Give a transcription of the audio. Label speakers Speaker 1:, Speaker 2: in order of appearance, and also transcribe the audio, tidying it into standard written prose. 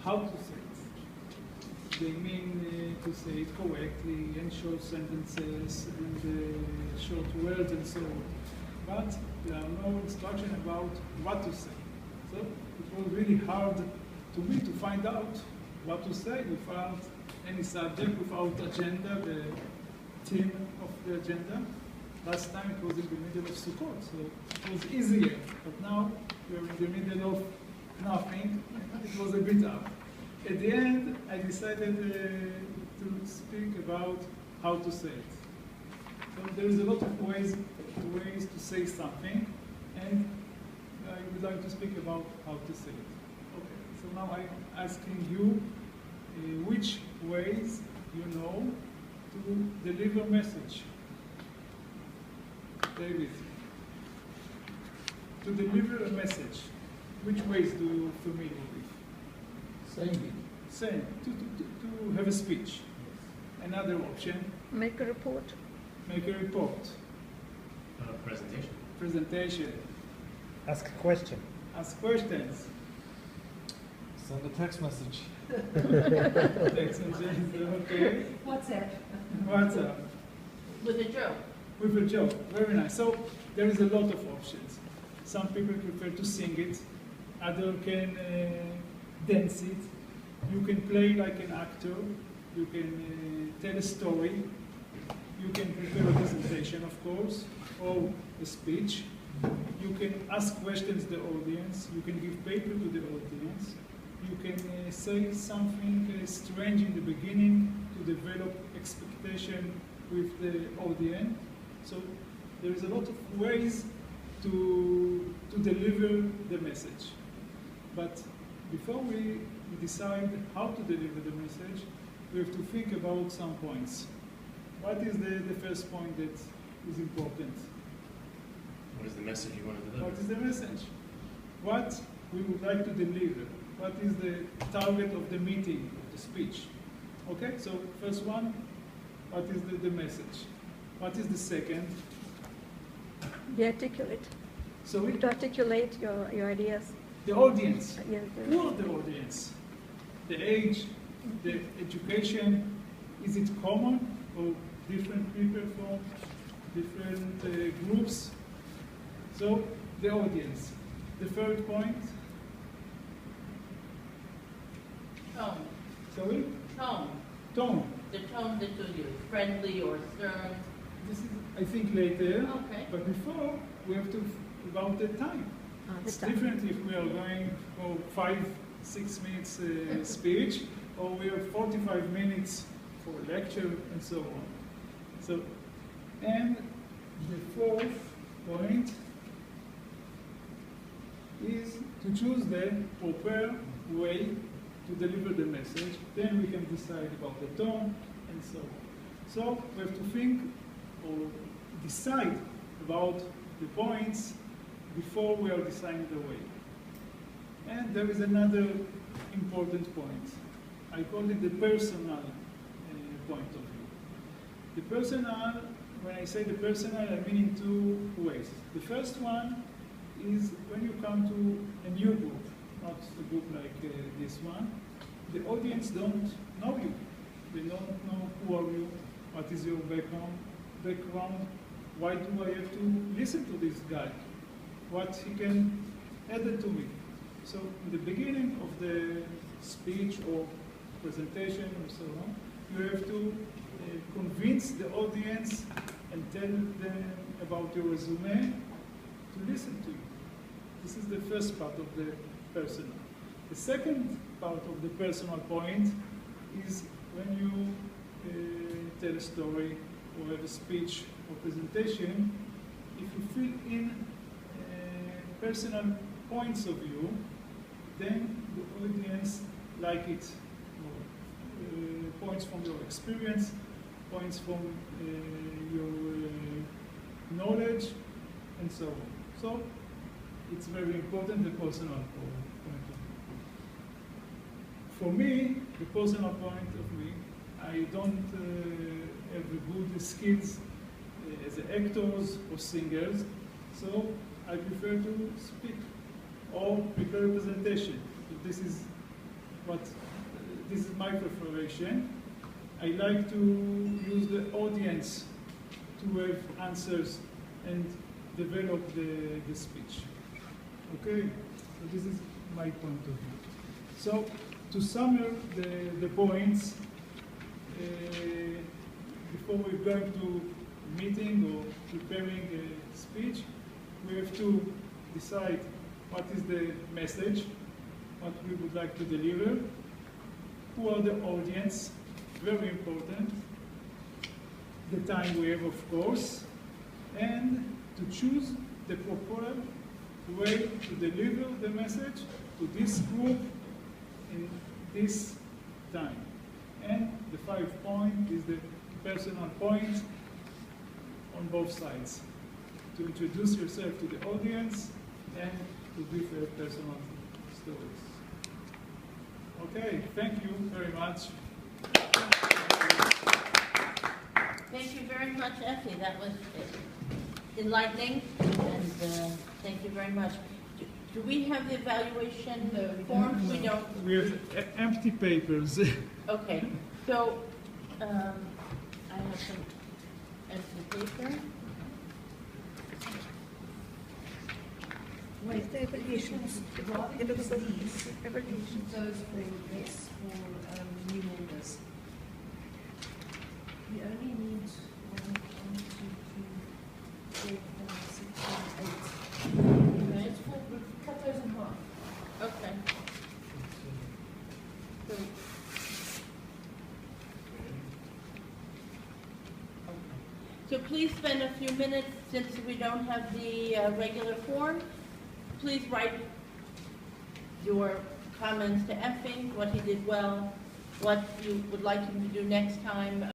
Speaker 1: how to say it. They mean to say it correctly, and short sentences, and short words, and so on. But there are no instruction about what to say. So it was really hard to me to find out what to say without any subject, without agenda, the theme of the agenda. Last time it was in the middle of Sukkot, so it was easier. But now we're in the middle of nothing. It was a bit hard. At the end, I decided to speak about how to say it. So there is a lot of ways to say something, and I would like to speak about how to say it. Okay, so now I'm asking you which ways you know to deliver message. David, to deliver a message, which ways do you familiar with?
Speaker 2: Saying it.
Speaker 1: Saying, to have a speech. Yes. Another option.
Speaker 3: Make a report.
Speaker 1: Make a report.
Speaker 4: Presentation.
Speaker 1: Presentation.
Speaker 5: Ask a question.
Speaker 1: Ask questions.
Speaker 2: Send a text message.
Speaker 1: Text message, okay.
Speaker 6: WhatsApp.
Speaker 1: WhatsApp.
Speaker 6: With a joke.
Speaker 1: With a joke, very nice. So there is a lot of options. Some people prefer to sing it, others can dance it. You can play like an actor. You can tell a story. You can prepare a presentation, of course, or a speech. You can ask questions to the audience. You can give paper to the audience. You can say something strange in the beginning to develop expectation with the audience. So there is a lot of ways to deliver the message. But before we decide how to deliver the message, we have to think about some points. What is the first point that is important?
Speaker 4: What is the message you want to deliver?
Speaker 1: What is the message? What we would like to deliver? What is the target of the meeting, of the speech? Okay, so first one, what is the message? What is the second?
Speaker 3: Be articulate.
Speaker 1: So
Speaker 3: To articulate your ideas.
Speaker 1: the audience.
Speaker 3: Yes,
Speaker 1: Who are the audience? The age, the education, is it common or different people from different groups? So the audience. The third point.
Speaker 6: Tone.
Speaker 1: Sorry?
Speaker 6: Tone.
Speaker 1: Tone.
Speaker 6: The tone that you use. Friendly or stern.
Speaker 1: This is, I think, later.
Speaker 6: Okay.
Speaker 1: But before, we have to about the time. It's
Speaker 3: the time.
Speaker 1: different if we are going for 5-6 minutes speech, or we have 45 minutes for a lecture, and so on. So, and the fourth point is to choose the proper way to deliver the message. Then we can decide about the tone and so on. So we have to think or decide about the points before we are deciding the way. And there is another important point. I call it the personal point of view. The personal, when I say the personal, I mean in two ways. The first one is when you come to a new group, not a group like this one, the audience don't know you. They don't know who are you, what is your background, why do I have to listen to this guy, what he can add to me. So in the beginning of the speech or presentation or so on, you have to convince the audience and tell them about your resume to listen to you. This is the first part of the personal. The second part of the personal point is when you tell a story or have a speech or presentation, if you fill in personal points of view, then the audience like it more. Points from your experience, points from your knowledge, and so on. So it's very important, the personal point of view. For me, the personal point of view, I don't have good skills as actors or singers, so I prefer to speak or prepare a presentation. If this is but this is my preparation. I like to use the audience to have answers and develop the speech. Okay, so this is my point of view. So to sum up the points, before we go to meeting or preparing a speech, we have to decide what is the message, what we would like to deliver, who are the audience, very important, the time we have, of course, and to choose the proper way to deliver the message to this group in this time. And the 5 point is the personal point on both sides. To introduce yourself to the audience and to give personal stories. Okay, thank you very much.
Speaker 6: Thank you very much, Effie. That was enlightening, and thank you very much. Do we have the evaluation form? We don't.
Speaker 1: We have empty papers.
Speaker 6: Okay, so I have some empty paper.
Speaker 3: Where's the evaluations? Evaluations.
Speaker 7: Those for this for new members. We only need 1, 2, 3, 4, 5, 6, 7, 8. It's four, cut those in half.
Speaker 6: Okay. So, So please spend a few minutes, since we don't have the regular form, please write your comments to Effie, what he did well, what you would like him to do next time.